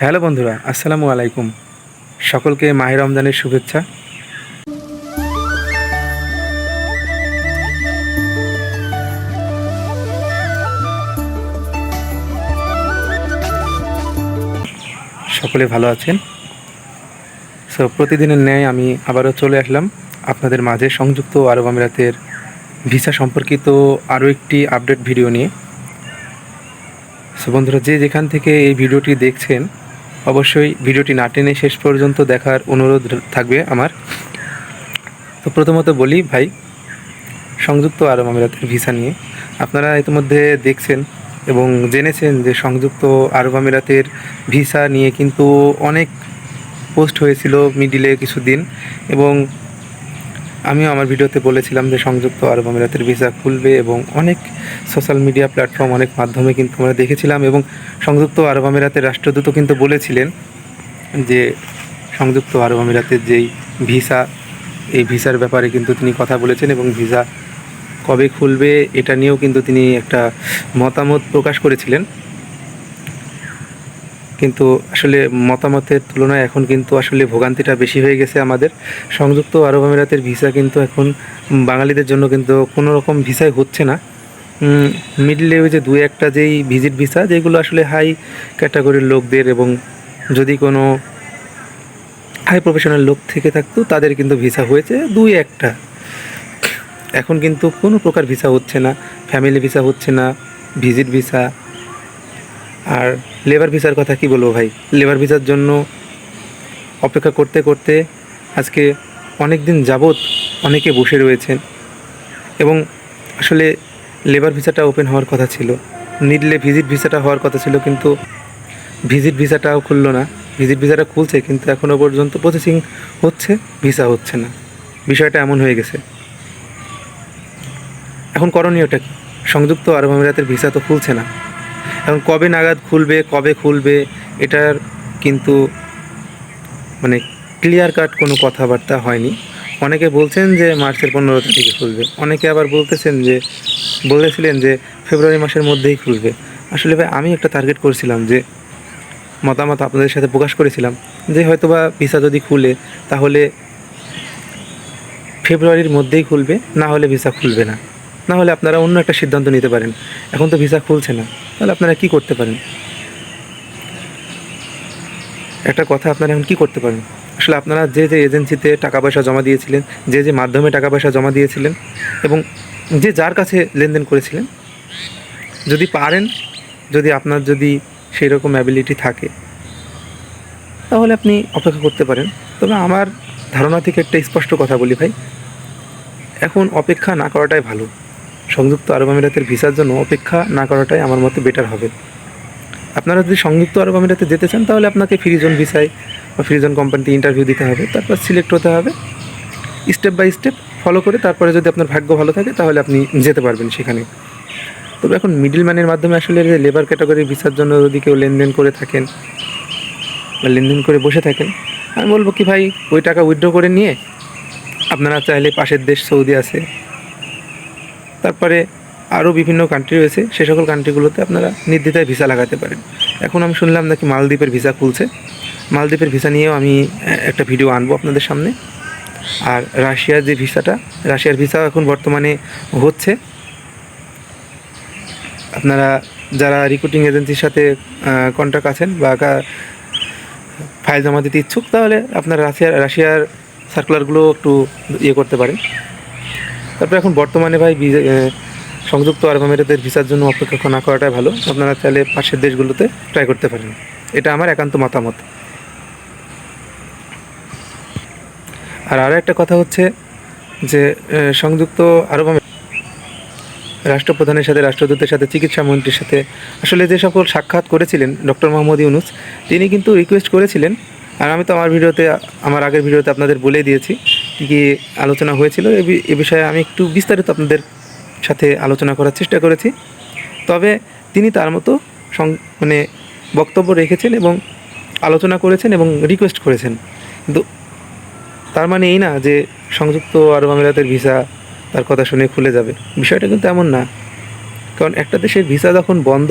Hello বন্ধুরা, আসসালামু আলাইকুম। সকলকে মাহে রমজানের শুভেচ্ছা। সকলে ভালো আছেন। প্রতিদিনের ন্যায় আমি আবারও চলে আসলাম আপনাদের মাঝে সংযুক্ত আরব আমিরাতের ভিসা সম্পর্কিত আরও একটি আপডেট ভিডিও নিয়ে। বন্ধুরা, যে যেখান থেকে এই ভিডিওটি দেখছেন অবশ্যই ভিডিওটি না টেনে শেষ পর্যন্ত দেখার অনুরোধ থাকবে আমার। তো প্রথমত বলি ভাই, সংযুক্ত আরব আমিরাতের ভিসা নিয়ে আপনারা ইতিমধ্যে দেখছেন এবং জেনেছেন যে সংযুক্ত আরব আমিরাতের ভিসা নিয়ে কিন্তু অনেক পোস্ট হয়েছিল মিডিলে কিছুদিন, এবং আমিও আমার ভিডিওতে বলেছিলাম যে সংযুক্ত আরব আমিরাতের ভিসা খুলবে, এবং অনেক সোশ্যাল মিডিয়া প্ল্যাটফর্ম, অনেক মাধ্যমে কিন্তু আমরা দেখেছিলাম। এবং সংযুক্ত আরব আমিরাতের রাষ্ট্রদূতও কিন্তু বলেছিলেন যে সংযুক্ত আরব আমিরাতের যেই ভিসা, এই ভিসার ব্যাপারে কিন্তু তিনি কথা বলেছেন, এবং ভিসা কবে খুলবে এটা নিয়েও কিন্তু তিনি একটা মতামত প্রকাশ করেছিলেন। কিন্তু আসলে মতামতের তুলনায় এখন কিন্তু আসলে ভোগান্তিটা বেশি হয়ে গেছে আমাদের। সংযুক্ত আরব আমিরাতের ভিসা কিন্তু এখন বাঙালিদের জন্য কিন্তু কোনো রকম ভিসাই হচ্ছে না। মিডলে ওই যে দু একটা যেই ভিজিট ভিসা, যেগুলো আসলে হাই ক্যাটাগরির লোকদের, এবং যদি কোনো হাই প্রফেশনাল লোক থেকে থাকতো তাদের কিন্তু ভিসা হয়েছে দুই একটা। এখন কিন্তু কোনো প্রকার ভিসা হচ্ছে না, ফ্যামিলি ভিসা হচ্ছে না, ভিজিট ভিসা। আর লেবার ভিসার কথা কি বলবো ভাই, লেবার ভিসার জন্য অপেক্ষা করতে করতে আজকে অনেক দিন যাবৎ অনেকে বসে রয়েছেন, এবং আসলে লেবার ভিসাটা ওপেন হওয়ার কথা ছিল, নিডলে ভিজিট ভিসাটা হওয়ার কথা ছিল, কিন্তু ভিজিট ভিসাটাও খুললো না। ভিজিট ভিসাটা খুলছে কিন্তু এখনও পর্যন্ত প্রসেসিং হচ্ছে, ভিসা হচ্ছে না। বিষয়টা এমন হয়ে গেছে। এখন করণীয়টা কি? সংযুক্ত আরব আমিরাতের ভিসা তো খুলছে না, এখন কবে নাগাদ খুলবে, কবে খুলবে, এটার কিন্তু মানে ক্লিয়ার কাট কোনো কথাবার্তা হয়নি। অনেকে বলছেন যে মার্চের 15 তারিখে খুলবে, অনেকে আবার বলেছিলেন যে ফেব্রুয়ারি মাসের মধ্যেই খুলবে। আসলে ভাই, আমি একটা টার্গেট করেছিলাম, যে মতামত আপনাদের সাথে প্রকাশ করেছিলাম যে হয়তোবা ভিসা যদি খুলে তাহলে ফেব্রুয়ারির মধ্যেই খুলবে, না হলে ভিসা খুলবে না, না হলে আপনারা অন্য একটা সিদ্ধান্ত নিতে পারেন। এখন তো ভিসা খুলছে না, তাহলে আপনারা কি করতে পারেন? একটা কথা, আপনারা এখন কী করতে পারেন? আসলে আপনারা যে যে এজেন্সিতে টাকা পয়সা জমা দিয়েছিলেন, যে যে মাধ্যমে টাকা পয়সা জমা দিয়েছিলেন, এবং যে যার কাছে লেনদেন করেছিলেন, যদি পারেন, যদি আপনার যদি সেই রকম অ্যাবিলিটি থাকে, তাহলে আপনি অপেক্ষা করতে পারেন। তবে আমার ধারণা থেকে একটা স্পষ্ট কথা বলি ভাই, এখন অপেক্ষা না করাটাই ভালো। সংযুক্ত আরব আমিরাতের ভিসার জন্য অপেক্ষা না করাটাই আমার মতে বেটার হবে। আপনারা যদি সংযুক্ত আরব আমিরাতে যেতে চান, তাহলে আপনাকে ফ্রিজন ভিসায় বা ফ্রিজন কোম্পানিতে ইন্টারভিউ দিতে হবে, তারপর সিলেক্ট হতে হবে, স্টেপ বাই স্টেপ ফলো করে তারপরে যদি আপনার ভাগ্য ভালো থাকে তাহলে আপনি যেতে পারবেন সেখানে। তবে এখন মিডল ম্যানের মাধ্যমে আসলে লেবার ক্যাটাগরির ভিসার জন্য যদি কেউ লেনদেন করে থাকেন বা লেনদেন করে বসে থাকেন, আমি বলবো কি ভাই, ওই টাকা উইথড্র করে নিয়ে আপনারা চাইলে পাশের দেশ সৌদি আছে, তারপরে আরও বিভিন্ন কান্ট্রি রয়েছে, সে সকল কান্ট্রিগুলোতে আপনারা নির্দ্বিধায় ভিসা লাগাতে পারেন। এখন আমি শুনলাম নাকি মালদ্বীপের ভিসা খুলছে, মালদ্বীপের ভিসা নিয়েও আমি একটা ভিডিও আনবো আপনাদের সামনে। আর রাশিয়ার যে ভিসাটা, রাশিয়ার ভিসাও এখন বর্তমানে হচ্ছে। আপনারা যারা রিক্রুটিং এজেন্সির সাথে কন্ট্যাক্ট আছেন বা ফাইল জমা দিতে ইচ্ছুক, তাহলে আপনারা রাশিয়ার সার্কুলারগুলো একটু করতে পারেন। তারপরে এখন বর্তমানে ভাই সংযুক্ত আরব আমিরাতের ভিসার জন্য অপেক্ষা না করাটাই ভালো। আপনারা চাইলে পাশের দেশগুলোতে ট্রাই করতে পারেন, এটা আমার একান্ত মতামত। আর আরও একটা কথা হচ্ছে যে সংযুক্ত আরব আমিরাত রাষ্ট্রপ্রধানের সাথে, রাষ্ট্রদূতের সাথে, চিকিৎসা মন্ত্রীর সাথে আসলে যে সকল সাক্ষাৎ করেছিলেন ডক্টর মোহাম্মদ ইউনূস, তিনি কিন্তু রিকোয়েস্ট করেছিলেন, আর আমি তো আমার আগের ভিডিওতে আপনাদের বলে দিয়েছি কী কী আলোচনা হয়েছিল। এ বিষয়ে আমি একটু বিস্তারিত আপনাদের সাথে আলোচনা করার চেষ্টা করেছি। তবে তিনি তার মতো বক্তব্য রেখেছেন এবং আলোচনা করেছেন এবং রিকোয়েস্ট করেছেন, কিন্তু তার মানে এই না যে সংযুক্ত আরব আমিরাতের ভিসা তার কথা শুনে খুলে যাবে। বিষয়টা কিন্তু এমন না, কারণ একটা দেশের ভিসা যখন বন্ধ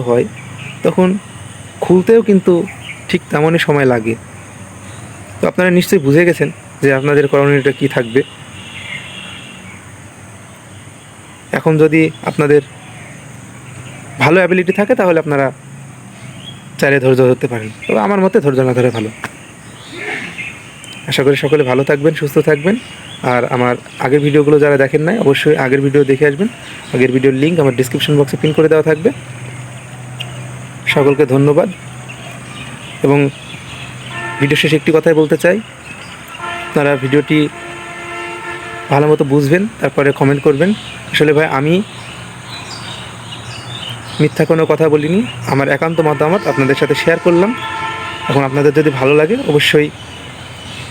হয়, তখন খুলতেও কিন্তু ঠিক তেমনই সময় লাগে। তো আপনারা নিশ্চয়ই বুঝে গেছেন যে আপনাদের করণীয়টা কী থাকবে। এখন যদি আপনাদের ভালো অ্যাবিলিটি থাকে তাহলে আপনারা চাইলে ধৈর্য ধরতে পারেন, তবে আমার মতে ধৈর্য না ধরে ভালো। আশা করি সকলে ভালো থাকবেন, সুস্থ থাকবেন। আর আমার আগের ভিডিওগুলো যারা দেখেন নাই অবশ্যই আগের ভিডিও দেখে আসবেন। আগের ভিডিওর লিঙ্ক আমার ডিসক্রিপশন বক্সে পিন করে দেওয়া থাকবে। সকলকে ধন্যবাদ। এবং ভিডিও শেষে একটি কথাই বলতে চাই, আপনারা ভিডিওটি ভালো মতো বুঝবেন, তারপরে কমেন্ট করবেন। আসলে ভাই আমি মিথ্যা কোনো কথা বলিনি, আমার একান্ত মতামত আপনাদের সাথে শেয়ার করলাম। এখন আপনাদের যদি ভালো লাগে অবশ্যই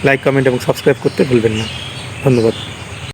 লাইক, কমেন্ট এবং সাবস্ক্রাইব করতে ভুলবেন না। ধন্যবাদ।